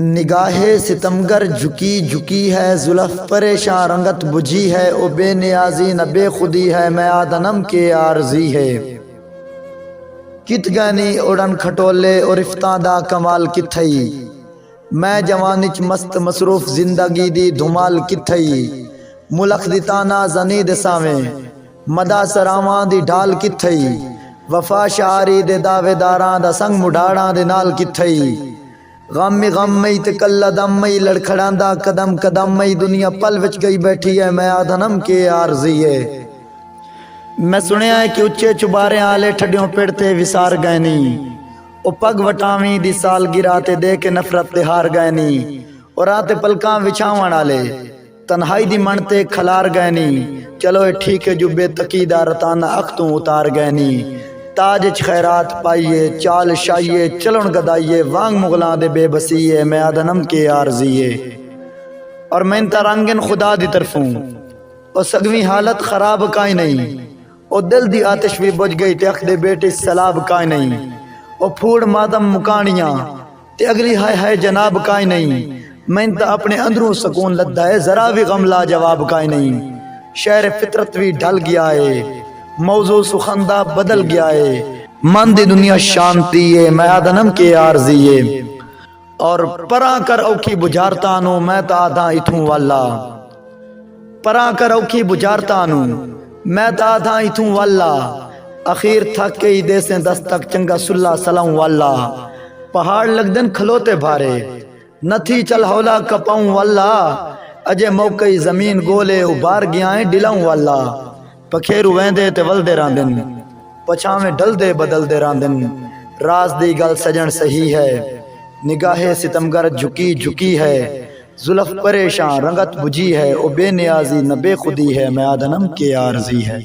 نگاہ ستمگر جھکی جھکی ہے، زلف پریشاں رنگت بجھی ہے، او بے نیازی نہ بے خودی ہے، میں آدنم کے عارضی ہے۔ کت گانی اڑن کھٹولے اور رفتاں دا کمال کتھئی، میں جوانچ مست مصروف زندگی دی دھمال کتھئی، ملک دی تانا زنی دے ساویں مدا سراواں دی ڈھال کتھئی، وفا شعاری دے دعوے داراں دا سنگ مڈاڑاں دے نال کتھئی، غم مئی تے کلا دم مئی لڑکھڑاں دا قدم قدم مئی، دنیا پل وچ گئی بیٹھی ہے، میں آدھنم کے عارضی ہے۔ میں سنیا ہے کہ اچھے چبارے آلے ٹھڈیوں پیڑتے وسار گئے نی، او پگ وٹاویں دی سال گراتے دے کے نفرت تے ہار گئے نی، اور آتے پلکاں وچھاوان آلے تنہائی دی منتے کھلار گئے نی، چلو اے ٹھیک ہے جو بے تقیدہ رتانہ اختوں اتار گئے نی، تاج چ خیرات پائیے چال شائیے چلن گدائیے، وانگ مغلاں دے بے بسیے، میں آدھنم کے عارضیے۔ اور میں انتا رنگن خدا دی طرفوں او سگویں حالت خراب کائیں نہیں، او دل دی آتش بھی بجھ گئی تے اخ دے بیٹے سلاب کائیں نہیں، او پھوڑ ماتم مکانیاں تے اگلی ہائے ہائے جناب کائیں نہیں، میں انتا اپنے اندروں سکون لدھا ہے، ذرا بھی غم لا جواب کائیں نہیں، شہر فطرت بھی ڈھل گیا ہے، موضوع سخندہ بدل گیا ہے، من دی دنیا شانتی ہے، میں آدھنم کے عارضی ہے۔ اور پراں کر اوکھی بجارتانو میں تا آدھا اتھوں والا، پراں کر اوکھی بجارتانو میں تا آدھا اتھوں والا، اخیر تھک کے ہی دے سے دستک چنگا صلح سلام والا، پہاڑ لگ دن کھلوتے بھارے نہ تھی چل ہولا کپاؤں والا، اجے موقعی زمین گولے ابار گیائیں ڈلاؤں والا، پکھیرو ویندے تے ولدے راندن پچھاویں ڈل دے بدل دے راندن، راز دی گل سجن صحیح ہے، نگاہ ستمگر جھکی جھکی ہے، زلف پریشاں رنگت بجھی ہے، او بے نیازی نہ بے خودی ہے، میں آدھنم کے عارضی ہے۔